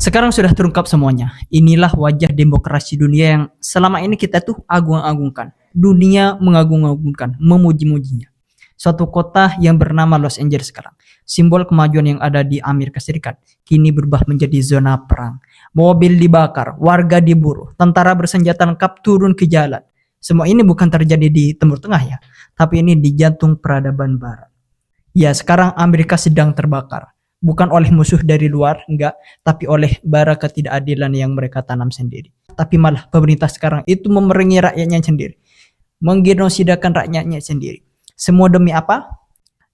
Sekarang sudah terungkap semuanya. Inilah wajah demokrasi dunia yang selama ini kita tuh agung-agungkan. Dunia mengagung-agungkan, memuji-mujinya. Suatu kota yang bernama Los Angeles sekarang, simbol kemajuan yang ada di Amerika Serikat, kini berubah menjadi zona perang. Mobil dibakar, warga diburu, tentara bersenjata lengkap turun ke jalan. Semua ini bukan terjadi di Timur Tengah ya, tapi ini di jantung peradaban Barat. Ya, sekarang Amerika sedang terbakar. Bukan oleh musuh dari luar, enggak, tapi oleh bara ketidakadilan yang mereka tanam sendiri. Tapi malah pemerintah sekarang itu memerangi rakyatnya sendiri. Mengenosidakan rakyatnya sendiri. Semua demi apa?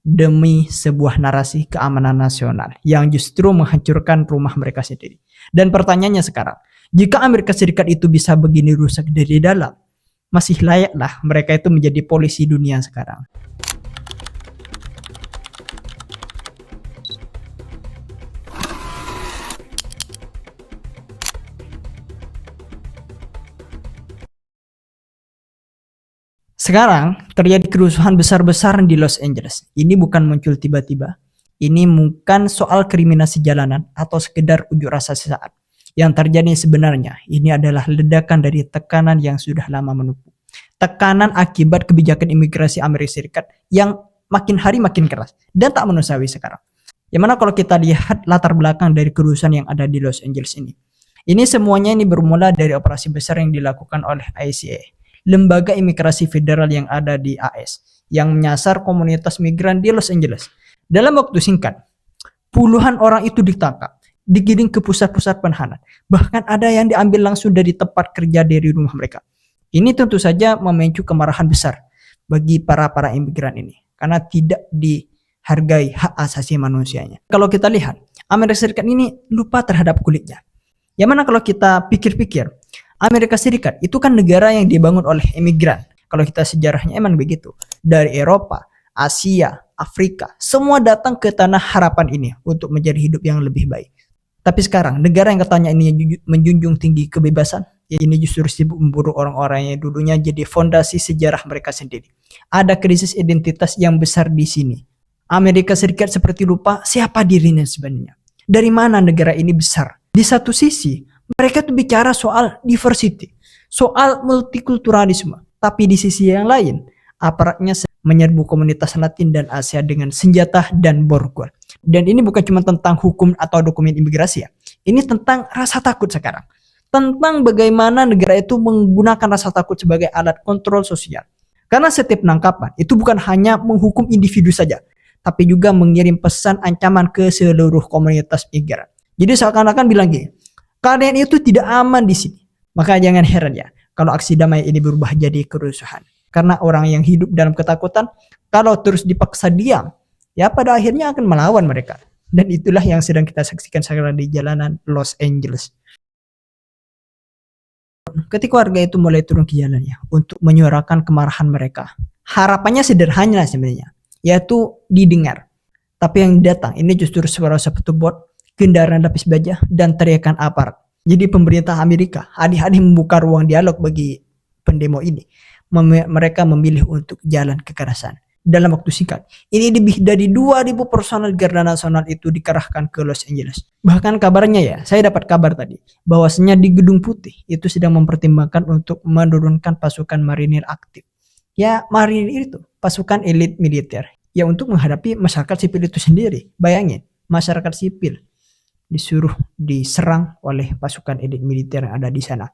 Demi sebuah narasi keamanan nasional yang justru menghancurkan rumah mereka sendiri. Dan pertanyaannya sekarang, jika Amerika Serikat itu bisa begini rusak dari dalam, masih layaklah mereka itu menjadi polisi dunia sekarang. Sekarang terjadi kerusuhan besar-besaran di Los Angeles. Ini bukan muncul tiba-tiba. Ini bukan soal kriminasi jalanan atau sekedar unjuk rasa sesaat. Yang terjadi sebenarnya ini adalah ledakan dari tekanan yang sudah lama menumpuk. Tekanan akibat kebijakan imigrasi Amerika Serikat yang makin hari makin keras dan tak manusiawi sekarang. Yang mana kalau kita lihat latar belakang dari kerusuhan yang ada di Los Angeles ini. Ini semuanya bermula dari operasi besar yang dilakukan oleh ICE. Lembaga imigrasi federal yang ada di AS yang menyasar komunitas migran di Los Angeles. Dalam waktu singkat, puluhan orang itu ditangkap, digiring ke pusat-pusat penahanan. Bahkan ada yang diambil langsung dari tempat kerja dari rumah mereka. Ini tentu saja memicu kemarahan besar bagi para imigran ini karena tidak dihargai hak asasi manusianya. Kalau kita lihat, Amerika Serikat ini lupa terhadap kulitnya. Yang mana kalau kita pikir-pikir, Amerika Serikat itu kan negara yang dibangun oleh imigran. Kalau kita sejarahnya emang begitu. Dari Eropa, Asia, Afrika, semua datang ke tanah harapan ini untuk menjadi hidup yang lebih baik. Tapi sekarang negara yang katanya ini menjunjung tinggi kebebasan, ini justru sibuk memburu orang-orang yang dulunya jadi fondasi sejarah mereka sendiri. Ada krisis identitas yang besar di sini. Amerika Serikat seperti lupa siapa dirinya sebenarnya. Dari mana negara ini besar? Di satu sisi, mereka tuh bicara soal diversity, soal multikulturalisme. Tapi di sisi yang lain, aparatnya menyerbu komunitas Latin dan Asia dengan senjata dan borgol. Dan ini bukan cuma tentang hukum atau dokumen imigrasi ya. Ini tentang rasa takut sekarang. Tentang bagaimana negara itu menggunakan rasa takut sebagai alat kontrol sosial. Karena setiap penangkapan itu bukan hanya menghukum individu saja, tapi juga mengirim pesan ancaman ke seluruh komunitas migran. Jadi seakan-akan bilang gini, kalian itu tidak aman di sini. Maka jangan heran ya kalau aksi damai ini berubah jadi kerusuhan. Karena orang yang hidup dalam ketakutan, kalau terus dipaksa diam, ya pada akhirnya akan melawan mereka. Dan itulah yang sedang kita saksikan sekarang di jalanan Los Angeles. Ketika warga itu mulai turun ke jalannya untuk menyuarakan kemarahan mereka, harapannya sederhana sebenarnya, yaitu didengar. Tapi yang datang ini justru suara sepatu bot, kendaraan lapis baja, dan teriakan aparat. Jadi pemerintah Amerika alih-alih membuka ruang dialog bagi pendemo ini, mereka memilih untuk jalan kekerasan. Dalam waktu singkat, ini lebih dari 2.000 personel Garda Nasional itu dikerahkan ke Los Angeles. Bahkan kabarnya ya, saya dapat kabar tadi, bahwasanya di Gedung Putih itu sedang mempertimbangkan untuk menurunkan pasukan marinir aktif. Ya, marinir itu pasukan elit militer. Ya untuk menghadapi masyarakat sipil itu sendiri. Bayangin, masyarakat sipil disuruh diserang oleh pasukan elit militer yang ada di sana.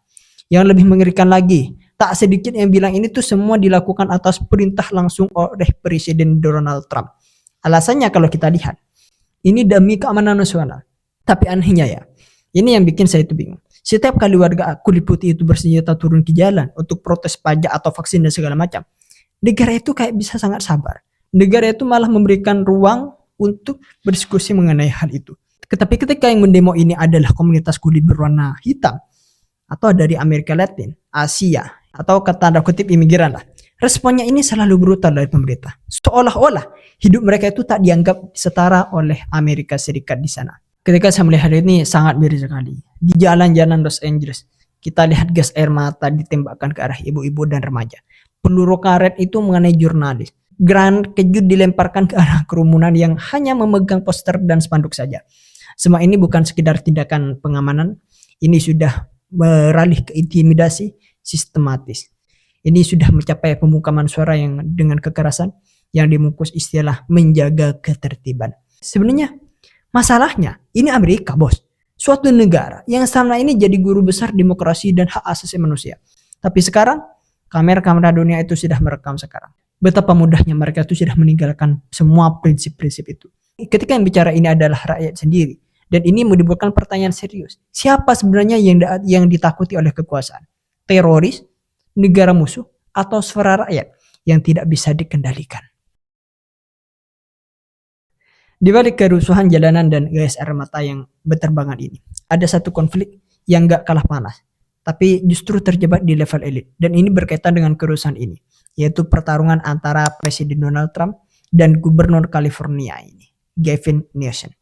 Yang lebih mengerikan lagi, tak sedikit yang bilang ini tuh semua dilakukan atas perintah langsung oleh Presiden Donald Trump. Alasannya kalau kita lihat, ini demi keamanan nasional. Tapi anehnya ya, ini yang bikin saya itu bingung. Setiap kali warga kulit putih itu bersenjata turun ke jalan untuk protes pajak atau vaksin dan segala macam, negara itu kayak bisa sangat sabar. Negara itu malah memberikan ruang untuk berdiskusi mengenai hal itu. Tetapi ketika yang mendemo ini adalah komunitas kulit berwarna hitam atau dari Amerika Latin, Asia, atau tanda kutip imigran lah, responnya ini selalu brutal dari pemerintah. Seolah-olah hidup mereka itu tak dianggap setara oleh Amerika Serikat di sana. Ketika saya melihat ini sangat miris sekali. Di jalan-jalan Los Angeles, kita lihat gas air mata ditembakkan ke arah ibu-ibu dan remaja. Peluru karet itu mengenai jurnalis. Granat kejut dilemparkan ke arah kerumunan yang hanya memegang poster dan spanduk saja. Semua ini bukan sekedar tindakan pengamanan, ini sudah beralih ke intimidasi sistematis. Ini sudah mencapai pembungkaman suara yang dengan kekerasan yang dimungkus istilah menjaga ketertiban. Sebenarnya masalahnya ini Amerika, bos. Suatu negara yang selama ini jadi guru besar demokrasi dan hak asasi manusia. Tapi sekarang kamera-kamera dunia itu sudah merekam sekarang. Betapa mudahnya mereka itu sudah meninggalkan semua prinsip-prinsip itu. Ketika yang bicara ini adalah rakyat sendiri. Dan ini menimbulkan pertanyaan serius. Siapa sebenarnya yang ditakuti oleh kekuasaan? Teroris, negara musuh, atau suara rakyat yang tidak bisa dikendalikan? Di balik kerusuhan jalanan dan gas air mata yang berterbangan ini, ada satu konflik yang gak kalah panas, tapi justru terjebak di level elit. Dan ini berkaitan dengan kerusuhan ini, yaitu pertarungan antara Presiden Donald Trump dan Gubernur California ini, Gavin Newsom.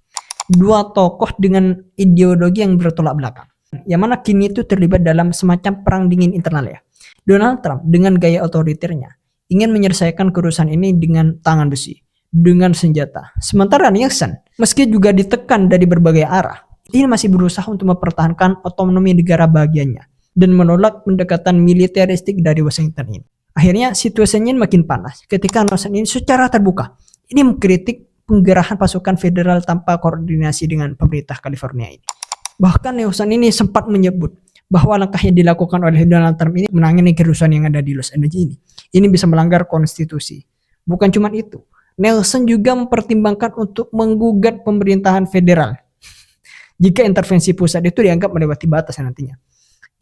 Dua tokoh dengan ideologi yang bertolak belakang, yang mana kini itu terlibat dalam semacam perang dingin internal ya. Donald Trump dengan gaya otoriternya ingin menyelesaikan kerusuhan ini dengan tangan besi, dengan senjata. Sementara Nixon, meski juga ditekan dari berbagai arah, ini masih berusaha untuk mempertahankan otonomi negara bagiannya dan menolak pendekatan militeristik dari Washington ini. Akhirnya situasinya makin panas ketika Nixon ini secara terbuka ini mengkritik penggerahan pasukan federal tanpa koordinasi dengan pemerintah California ini. Bahkan Nixon ini sempat menyebut bahwa langkah yang dilakukan oleh Donald Trump ini menangani kerusuhan yang ada di Los Angeles ini bisa melanggar konstitusi. Bukan cuma itu, Nixon juga mempertimbangkan untuk menggugat pemerintahan federal jika intervensi pusat itu dianggap melewati batas nantinya.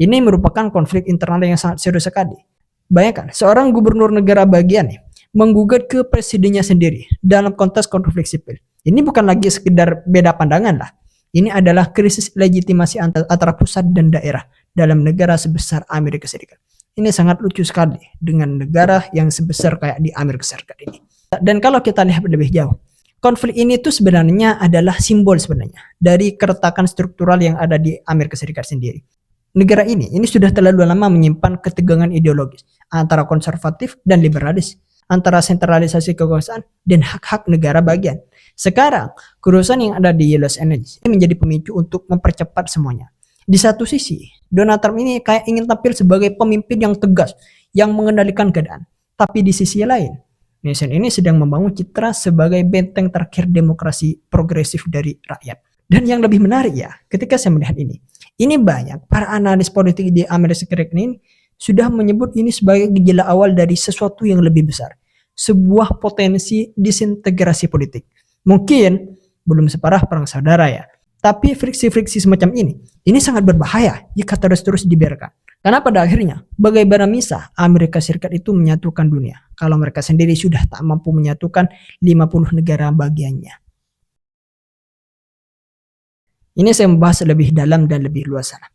Ini merupakan konflik internal yang sangat serius sekali. Bayangkan, seorang gubernur negara bagian menggugat ke presidennya sendiri dalam konteks konflik sipil. Ini bukan lagi sekedar beda pandangan lah. Ini adalah krisis legitimasi antara pusat dan daerah dalam negara sebesar Amerika Serikat. Ini sangat lucu sekali dengan negara yang sebesar kayak di Amerika Serikat ini. Dan kalau kita lihat lebih jauh, konflik ini tuh sebenarnya adalah simbol sebenarnya dari keretakan struktural yang ada di Amerika Serikat sendiri. Negara ini sudah terlalu lama menyimpan ketegangan ideologis antara konservatif dan liberalis, antara sentralisasi kekuasaan dan hak-hak negara bagian. Sekarang, kerusuhan yang ada di Los Angeles ini menjadi pemicu untuk mempercepat semuanya. Di satu sisi, Donald Trump ini kayak ingin tampil sebagai pemimpin yang tegas, yang mengendalikan keadaan. Tapi di sisi lain, Nixon ini sedang membangun citra sebagai benteng terakhir demokrasi progresif dari rakyat. Dan yang lebih menarik ya, ketika saya melihat ini banyak para analis politik di Amerika Serikat ini sudah menyebut ini sebagai gejala awal dari sesuatu yang lebih besar. Sebuah potensi disintegrasi politik. Mungkin belum separah perang saudara ya. Tapi friksi-friksi semacam ini sangat berbahaya jika terus-terus dibiarkan. Karena pada akhirnya, bagaimana bisa Amerika Serikat itu menyatukan dunia kalau mereka sendiri sudah tak mampu menyatukan 50 negara bagiannya. Ini saya membahas lebih dalam dan lebih luas sana.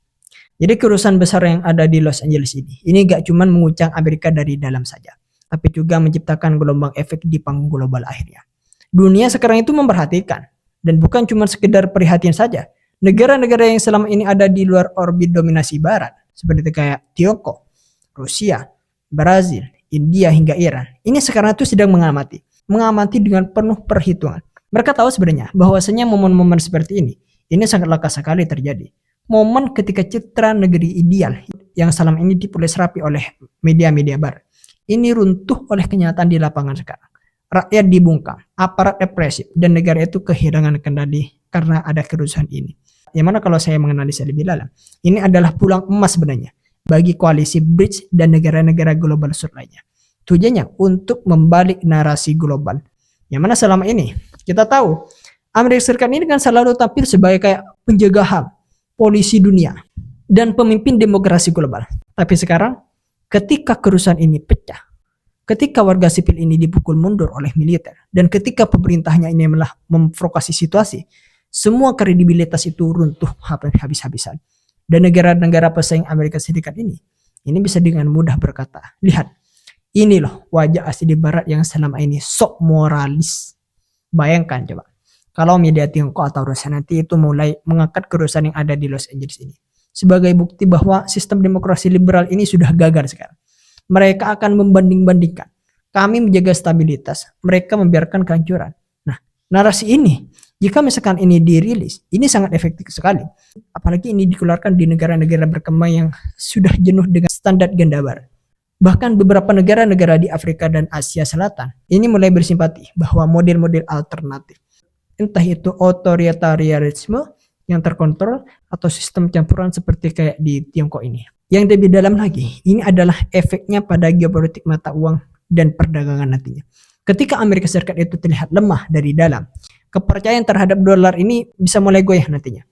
Jadi kerusuhan besar yang ada di Los Angeles ini gak cuma menguncang Amerika dari dalam saja, tapi juga menciptakan gelombang efek di panggung global akhirnya. Dunia sekarang itu memperhatikan, dan bukan cuma sekedar prihatin saja. Negara-negara yang selama ini ada di luar orbit dominasi Barat, seperti kayak Tiongkok, Rusia, Brazil, India hingga Iran, ini sekarang itu sedang mengamati dengan penuh perhitungan. Mereka tahu sebenarnya bahwasanya momen-momen seperti ini sangat langka sekali terjadi. Momen ketika citra negeri ideal yang selama ini dipoles rapi oleh media-media barat ini runtuh oleh kenyataan di lapangan sekarang. Rakyat dibungkam, aparat represif, dan negara itu kehilangan kendali karena ada kerusuhan ini. Yang mana kalau saya menganalisa lebih dalam, ini adalah pulang emas sebenarnya bagi koalisi BRICS dan negara-negara global South lainnya. Tujuannya untuk membalik narasi global. Yang mana selama ini kita tahu Amerika Serikat ini kan selalu tampil sebagai kayak penjaga HAM, polisi dunia, dan pemimpin demokrasi global. Tapi sekarang ketika kerusuhan ini pecah, ketika warga sipil ini dipukul mundur oleh militer, dan ketika pemerintahnya ini malah memprovokasi situasi, semua kredibilitas itu runtuh habis-habisan. Dan negara-negara pesaing Amerika Serikat ini bisa dengan mudah berkata, lihat, ini loh wajah asli Barat yang selama ini sok moralis. Bayangkan coba, kalau media Tiongkok atau Rusia nanti itu mulai mengangkat kerusuhan yang ada di Los Angeles ini sebagai bukti bahwa sistem demokrasi liberal ini sudah gagal sekarang. Mereka akan membanding-bandingkan. Kami menjaga stabilitas, mereka membiarkan kehancuran. Nah, Narasi ini, jika misalkan ini dirilis, ini sangat efektif sekali. Apalagi ini dikeluarkan di negara-negara berkembang yang sudah jenuh dengan standar ganda barat. Bahkan beberapa negara-negara di Afrika dan Asia Selatan ini mulai bersimpati bahwa model-model alternatif, entah itu otoritarianisme yang terkontrol atau sistem campuran seperti kayak di Tiongkok ini. Yang lebih dalam lagi, ini adalah efeknya pada geopolitik mata uang dan perdagangan nantinya. Ketika Amerika Serikat itu terlihat lemah dari dalam, kepercayaan terhadap dolar ini bisa mulai goyah nantinya.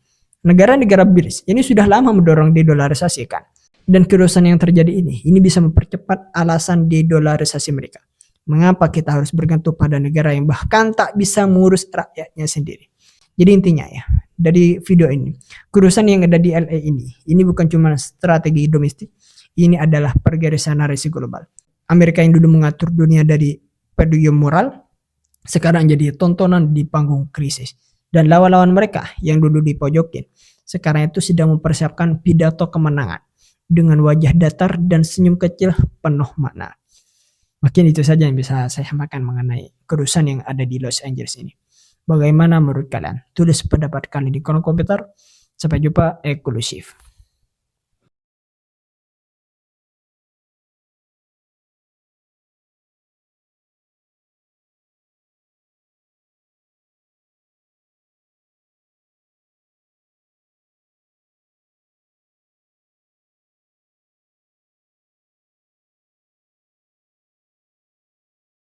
Negara-negara BRICS ini sudah lama mendorong dedolarisasi kan. Dan kerusuhan yang terjadi ini bisa mempercepat alasan dedolarisasi mereka. Mengapa kita harus bergantung pada negara yang bahkan tak bisa mengurus rakyatnya sendiri? Jadi intinya ya, dari video ini, kerusuhan yang ada di LA ini bukan cuma strategi domestik, ini adalah pergerakan narasi global. Amerika yang dulu mengatur dunia dari podium moral, sekarang jadi tontonan di panggung krisis. Dan lawan-lawan mereka yang dulu dipojokin, sekarang itu sedang mempersiapkan pidato kemenangan dengan wajah datar dan senyum kecil penuh makna. Mungkin itu saja yang bisa saya sampaikan mengenai kerusuhan yang ada di Los Angeles ini. Bagaimana menurut kalian? Tulis pendapat kalian di kolom komentar. Sampai jumpa, eksklusif.